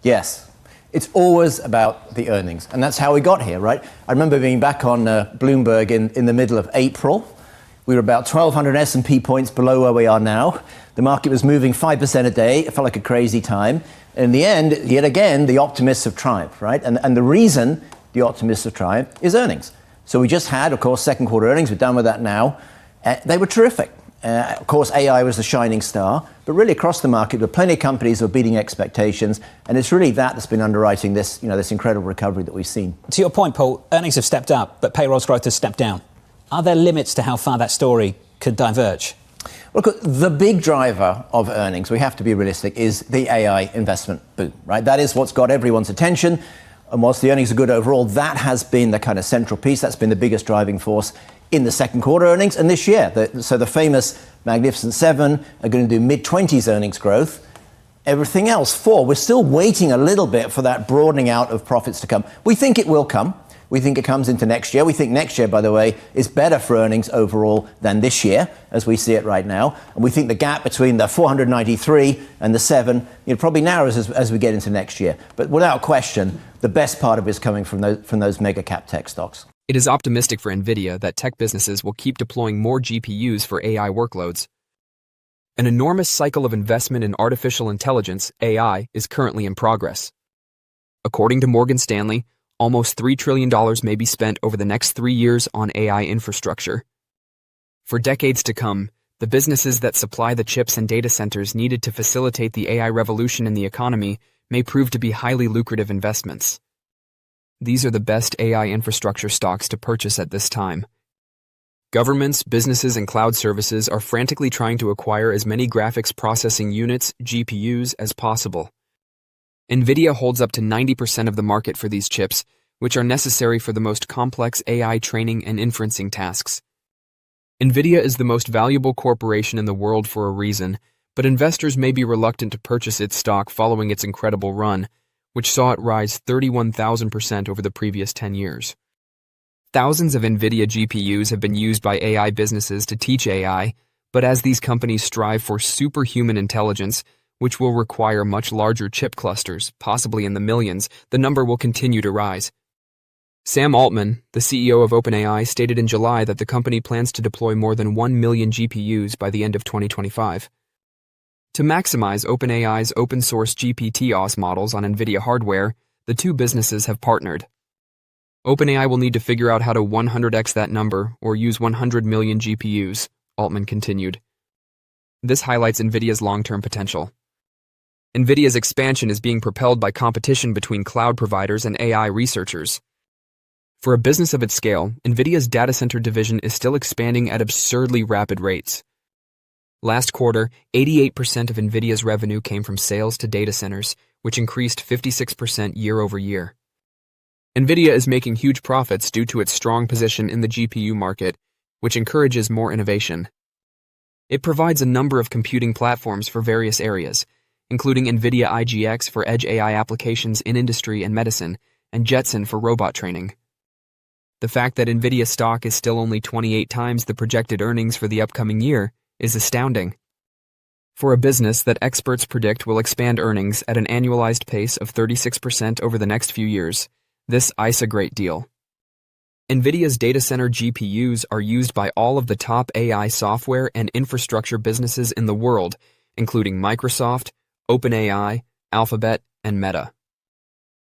Yes. It's always about the earnings, and that's how we got here, right? I remember being back on Bloomberg in the middle of April. We were about 1,200 S&P points below where we are now. The market was moving 5% a day. It felt like a crazy time. In the end, yet again, the optimists have triumphed, right? And the reason the optimists have triumphed is earnings. So we just had, of course, second quarter earnings. We're done with that now. They were terrific. Of course, AI was the shining star, but really across the market, there were plenty of companies who were beating expectations, and it's really that that's been underwriting this, this incredible recovery that we've seen. To your point, Paul, earnings have stepped up, but payrolls growth has stepped down. Are there limits to how far that story could diverge? Well, look, the big driver of earnings, we have to be realistic, is the AI investment boom, right? That is what's got everyone's attention. And whilst the earnings are good overall, that has been the kind of central piece. That's been the biggest driving force in the second quarter earnings and this year. So the famous Magnificent Seven are going to do mid-20s earnings growth. Everything else, we're still waiting a little bit for that broadening out of profits to come. We think it will come. We think it comes into next year. We think next year, by the way, is better for earnings overall than this year, as we see it right now. And we think the gap between the 493 and the 7 probably narrows as we get into next year. But without question, the best part of it is coming from those mega cap tech stocks. It is optimistic for Nvidia that tech businesses will keep deploying more GPUs for AI workloads. An enormous cycle of investment in artificial intelligence, AI, is currently in progress. According to Morgan Stanley, almost $3 trillion may be spent over the next 3 years on AI infrastructure. For decades to come, the businesses that supply the chips and data centers needed to facilitate the AI revolution in the economy may prove to be highly lucrative investments. These are the best AI infrastructure stocks to purchase at this time. Governments, businesses, and cloud services are frantically trying to acquire as many graphics processing units, GPUs, as possible. Nvidia holds up to 90% of the market for these chips, which are necessary for the most complex AI training and inferencing tasks. Nvidia is the most valuable corporation in the world for a reason, but investors may be reluctant to purchase its stock following its incredible run, which saw it rise 31,000% over the previous 10 years. Thousands of Nvidia GPUs have been used by AI businesses to teach AI, but as these companies strive for superhuman intelligence, which will require much larger chip clusters, possibly in the millions, the number will continue to rise. Sam Altman, the CEO of OpenAI, stated in July that the company plans to deploy more than 1 million GPUs by the end of 2025. To maximize OpenAI's open-source GPT-OS models on NVIDIA hardware, the two businesses have partnered. OpenAI will need to figure out how to 100x that number or use 100 million GPUs, Altman continued. This highlights NVIDIA's long-term potential. NVIDIA's expansion is being propelled by competition between cloud providers and AI researchers. For a business of its scale, NVIDIA's data center division is still expanding at absurdly rapid rates. Last quarter, 88% of NVIDIA's revenue came from sales to data centers, which increased 56% year over year. NVIDIA is making huge profits due to its strong position in the GPU market, which encourages more innovation. It provides a number of computing platforms for various areas, including NVIDIA IGX for edge AI applications in industry and medicine, and Jetson for robot training. The fact that NVIDIA stock is still only 28 times the projected earnings for the upcoming year is astounding. For a business that experts predict will expand earnings at an annualized pace of 36% over the next few years, this is a great deal. NVIDIA's data center GPUs are used by all of the top AI software and infrastructure businesses in the world, including Microsoft, OpenAI, Alphabet, and Meta.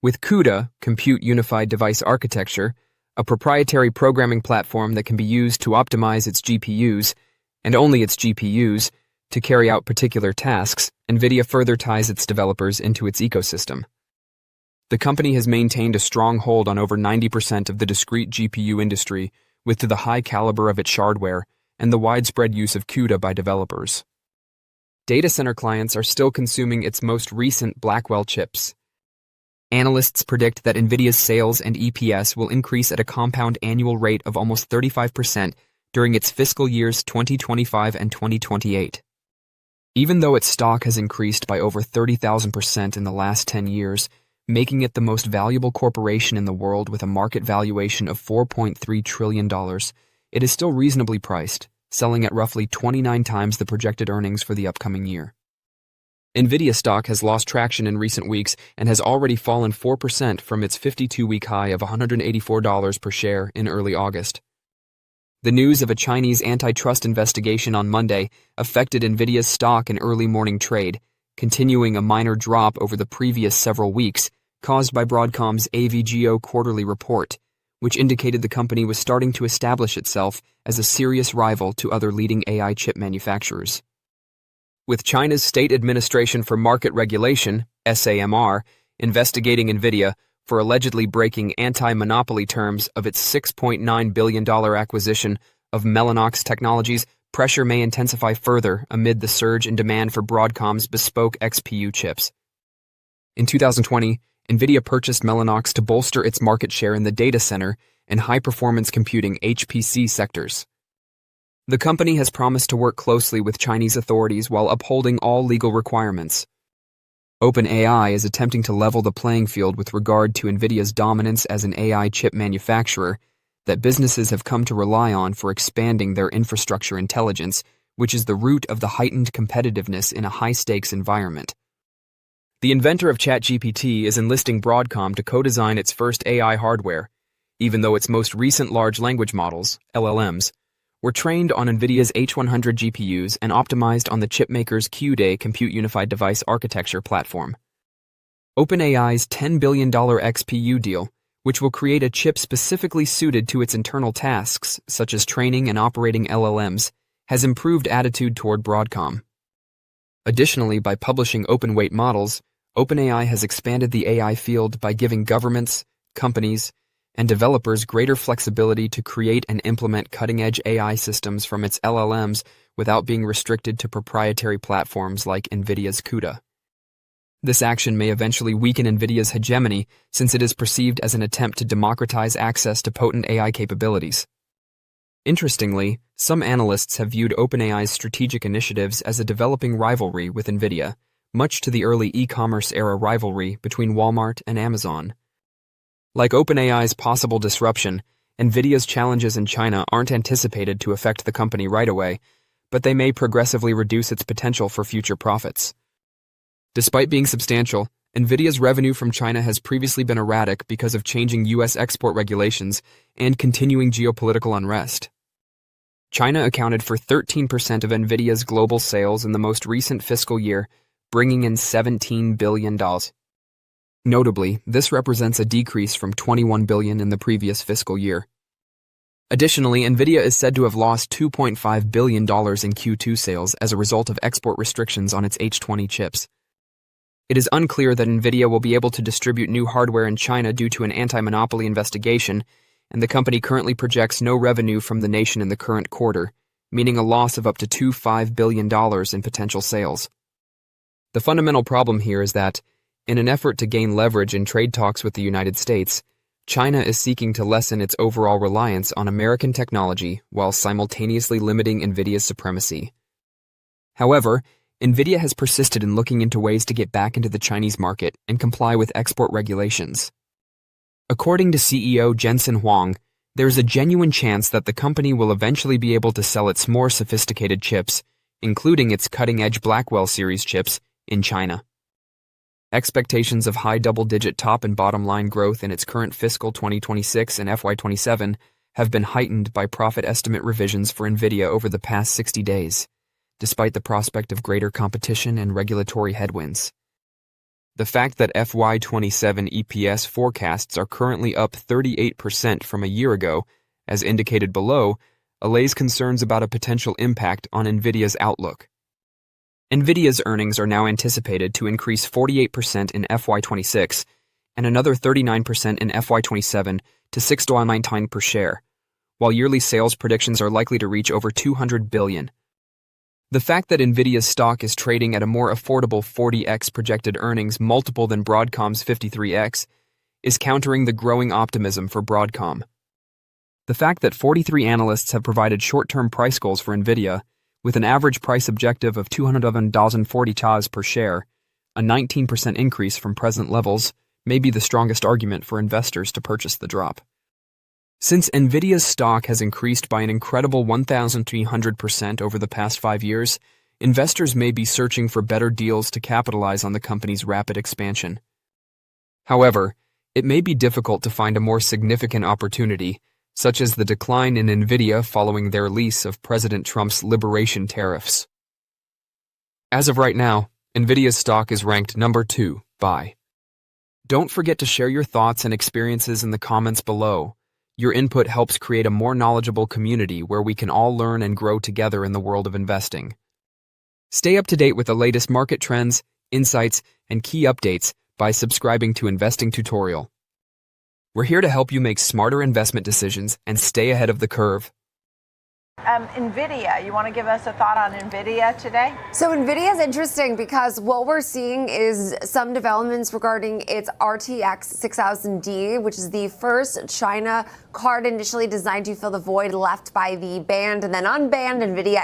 With CUDA, Compute Unified Device Architecture, a proprietary programming platform that can be used to optimize its GPUs, and only its GPUs, to carry out particular tasks, NVIDIA further ties its developers into its ecosystem. The company has maintained a strong hold on over 90% of the discrete GPU industry, with the high caliber of its hardware and the widespread use of CUDA by developers. Data center clients are still consuming its most recent Blackwell chips. Analysts predict that NVIDIA's sales and EPS will increase at a compound annual rate of almost 35% during its fiscal years 2025 and 2028. Even though its stock has increased by over 30,000% in the last 10 years, making it the most valuable corporation in the world with a market valuation of $4.3 trillion, it is still reasonably priced, selling at roughly 29 times the projected earnings for the upcoming year. Nvidia stock has lost traction in recent weeks and has already fallen 4% from its 52-week high of $184 per share in early August. The news of a Chinese antitrust investigation on Monday affected Nvidia's stock in early morning trade, continuing a minor drop over the previous several weeks, caused by Broadcom's AVGO quarterly report, which indicated the company was starting to establish itself as a serious rival to other leading AI chip manufacturers. With China's State Administration for Market Regulation, SAMR, investigating Nvidia for allegedly breaking anti-monopoly terms of its $6.9 billion acquisition of Mellanox Technologies, pressure may intensify further amid the surge in demand for Broadcom's bespoke XPU chips. In 2020, Nvidia purchased Mellanox to bolster its market share in the data center and high-performance computing HPC sectors. The company has promised to work closely with Chinese authorities while upholding all legal requirements. OpenAI is attempting to level the playing field with regard to Nvidia's dominance as an AI chip manufacturer that businesses have come to rely on for expanding their infrastructure intelligence, which is the root of the heightened competitiveness in a high-stakes environment. The inventor of ChatGPT is enlisting Broadcom to co-design its first AI hardware, even though its most recent large language models, LLMs, were trained on Nvidia's H100 GPUs and optimized on the chipmaker's Q-Day Compute Unified Device Architecture platform. OpenAI's $10 billion XPU deal, which will create a chip specifically suited to its internal tasks, such as training and operating LLMs, has improved attitude toward Broadcom. Additionally, by publishing open-weight models, OpenAI has expanded the AI field by giving governments, companies, and developers greater flexibility to create and implement cutting-edge AI systems from its LLMs without being restricted to proprietary platforms like Nvidia's CUDA. This action may eventually weaken Nvidia's hegemony since it is perceived as an attempt to democratize access to potent AI capabilities. Interestingly, some analysts have viewed OpenAI's strategic initiatives as a developing rivalry with Nvidia, much to the early e-commerce era rivalry between Walmart and Amazon. Like OpenAI's possible disruption, Nvidia's challenges in China aren't anticipated to affect the company right away, but they may progressively reduce its potential for future profits. Despite being substantial, Nvidia's revenue from China has previously been erratic because of changing U.S. export regulations and continuing geopolitical unrest. China accounted for 13% of Nvidia's global sales in the most recent fiscal year, bringing in $17 billion. Notably, this represents a decrease from $21 billion in the previous fiscal year. Additionally, Nvidia is said to have lost $2.5 billion in Q2 sales as a result of export restrictions on its H20 chips. It is unclear that Nvidia will be able to distribute new hardware in China due to an anti-monopoly investigation, and the company currently projects no revenue from the nation in the current quarter, meaning a loss of up to $25 billion in potential sales. The fundamental problem here is that, in an effort to gain leverage in trade talks with the United States, China is seeking to lessen its overall reliance on American technology while simultaneously limiting Nvidia's supremacy. However, Nvidia has persisted in looking into ways to get back into the Chinese market and comply with export regulations. According to CEO Jensen Huang, there is a genuine chance that the company will eventually be able to sell its more sophisticated chips, including its cutting-edge Blackwell series chips, in China. Expectations of high double-digit top and bottom line growth in its current fiscal 2026 and FY27 have been heightened by profit estimate revisions for Nvidia over the past 60 days, despite the prospect of greater competition and regulatory headwinds. The fact that FY27 EPS forecasts are currently up 38% from a year ago, as indicated below, allays concerns about a potential impact on Nvidia's outlook. Nvidia's earnings are now anticipated to increase 48% in FY26 and another 39% in FY27 to $6.19 per share, while yearly sales predictions are likely to reach over $200 billion. The fact that Nvidia's stock is trading at a more affordable 40x projected earnings multiple than Broadcom's 53x is countering the growing optimism for Broadcom. The fact that 43 analysts have provided short-term price goals for Nvidia, with an average price objective of $211.40 per share, a 19% increase from present levels, may be the strongest argument for investors to purchase the drop. Since Nvidia's stock has increased by an incredible 1,300% over the past 5 years, investors may be searching for better deals to capitalize on the company's rapid expansion. However, it may be difficult to find a more significant opportunity, such as the decline in Nvidia following their lease of President Trump's liberation tariffs. As of right now, Nvidia's stock is ranked number 2, buy. Don't forget to share your thoughts and experiences in the comments below. Your input helps create a more knowledgeable community where we can all learn and grow together in the world of investing. Stay up to date with the latest market trends, insights, and key updates by subscribing to Investing Tutorial. We're here to help you make smarter investment decisions and stay ahead of the curve. Nvidia, you want to give us a thought on Nvidia today? So Nvidia is interesting because what we're seeing is some developments regarding its RTX 6000D, which is the first China card initially designed to fill the void left by the banned and then unbanned Nvidia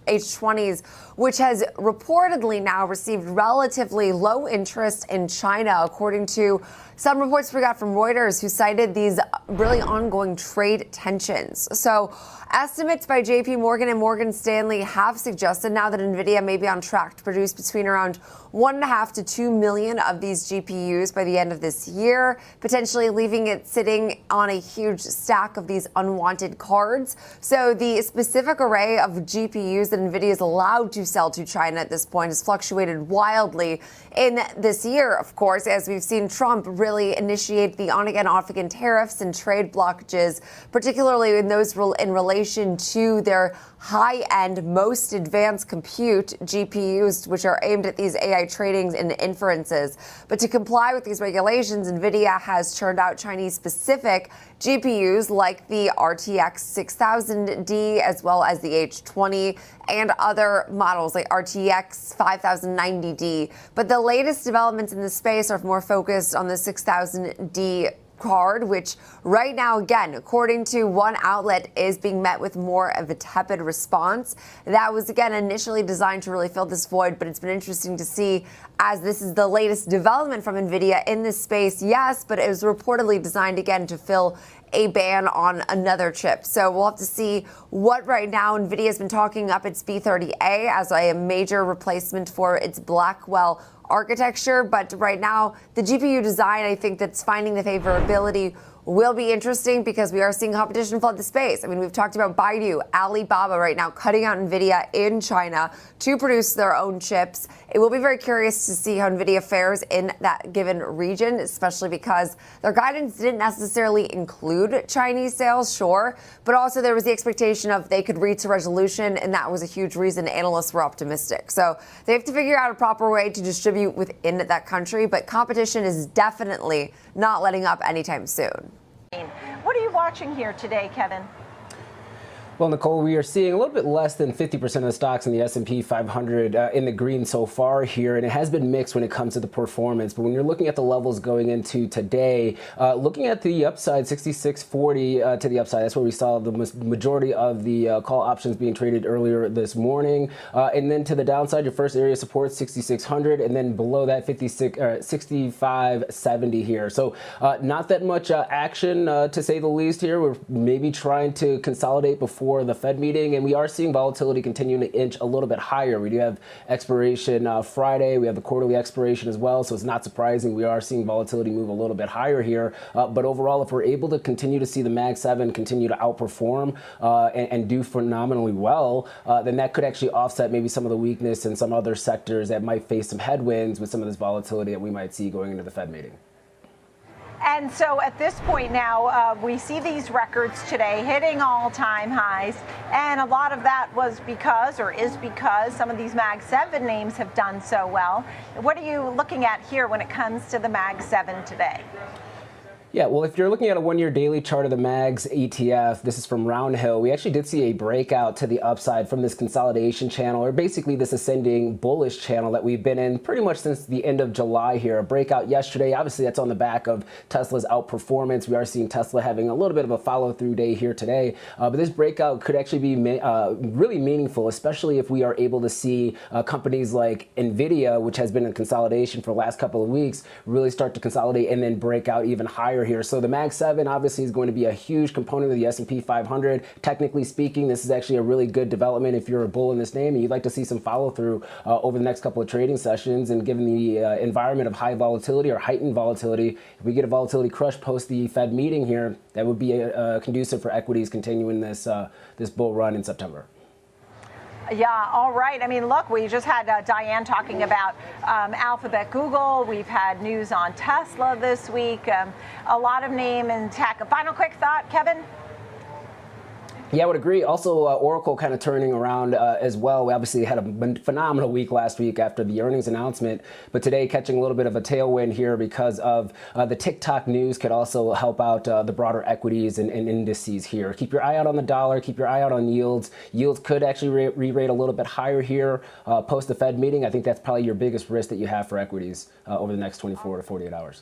H20s, which has reportedly now received relatively low interest in China, according to some reports we got from Reuters, who cited these really ongoing trade tensions. So estimates by JP Morgan and Morgan Stanley have suggested now that Nvidia may be on track to produce between around 1.5 to 2 million of these GPUs by the end of this year, potentially leaving it sitting on a huge stack of these unwanted cards. So the specific array of GPUs that Nvidia is allowed to sell to China at this point has fluctuated wildly in this year, of course, as we've seen Trump really initiate the on-again, off-again tariffs and trade blockages, particularly in those in relation to their high-end, most advanced compute GPUs, which are aimed at these AI tradings and inferences. But to comply with these regulations, Nvidia has churned out Chinese-specific GPUs like the RTX 6000D, as well as the H20 and other models like RTX 5090D. But the latest developments in the space are more focused on the 6000D card, which right now, again, according to one outlet, is being met with more of a tepid response. That was, again, initially designed to really fill this void, but it's been interesting to see as this is the latest development from Nvidia in this space, yes, but it was reportedly designed, again, to fill a ban on another chip. So we'll have to see what right now Nvidia has been talking up its B30A as a major replacement for its Blackwell architecture. But right now, the GPU design, I think that's finding the favorability will be interesting because we are seeing competition flood the space. I mean, we've talked about Baidu, Alibaba right now cutting out Nvidia in China to produce their own chips. It will be very curious to see how Nvidia fares in that given region, especially because their guidance didn't necessarily include Chinese sales, sure, but also there was the expectation of they could reach a resolution, and that was a huge reason analysts were optimistic. So they have to figure out a proper way to distribute within that country, but competition is definitely not letting up anytime soon. What are you watching here today, Kevin? Well, Nicole, we are seeing a little bit less than 50% of the stocks in the S&P 500 in the green so far here, and it has been mixed when it comes to the performance. But when you're looking at the levels going into today, looking at the upside, 66.40 to the upside, that's where we saw the majority of the call options being traded earlier this morning. And then to the downside, your first area of support, 6,600, and then below that, 65.70 here. So not that much action, to say the least here. We're maybe trying to consolidate before the Fed meeting, and we are seeing volatility continuing to inch a little bit higher. We do have expiration Friday. We have the quarterly expiration as well, so it's not surprising we are seeing volatility move a little bit higher here. But overall, if we're able to continue to see the Mag 7 continue to outperform and do phenomenally well, then that could actually offset maybe some of the weakness in some other sectors that might face some headwinds with some of this volatility that we might see going into the Fed meeting. And so at this point now, we see these records today hitting all-time highs. And a lot of that was because, or is because, some of these Mag 7 names have done so well. What are you looking at here when it comes to the Mag 7 today? Yeah, well, if you're looking at a one-year daily chart of the MAGS ETF, this is from Roundhill, we actually did see a breakout to the upside from this consolidation channel, or basically this ascending bullish channel that we've been in pretty much since the end of July here. A breakout yesterday, obviously that's on the back of Tesla's outperformance. We are seeing Tesla having a little bit of a follow-through day here today, but this breakout could actually be really meaningful, especially if we are able to see companies like Nvidia, which has been in consolidation for the last couple of weeks, really start to consolidate and then break out even higher higher here. So the Mag 7 obviously is going to be a huge component of the S&P 500. Technically speaking, this is actually a really good development if you're a bull in this name and you'd like to see some follow through over the next couple of trading sessions. And given the environment of high volatility or heightened volatility, if we get a volatility crush post the Fed meeting here, that would be conducive for equities continuing this this bull run in September. Yeah, all right. I mean, look, we just had Diane talking about Alphabet, Google. We've had news on Tesla this week. A lot of name in tech. A final quick thought, Kevin? Yeah, I would agree. Also, Oracle kind of turning around as well. We obviously had a phenomenal week last week after the earnings announcement, but today catching a little bit of a tailwind here because of the TikTok news could also help out the broader equities and indices here. Keep your eye out on the dollar. Keep your eye out on yields. Yields could actually re-rate a little bit higher here post the Fed meeting. I think that's probably your biggest risk that you have for equities over the next 24 to 48 hours.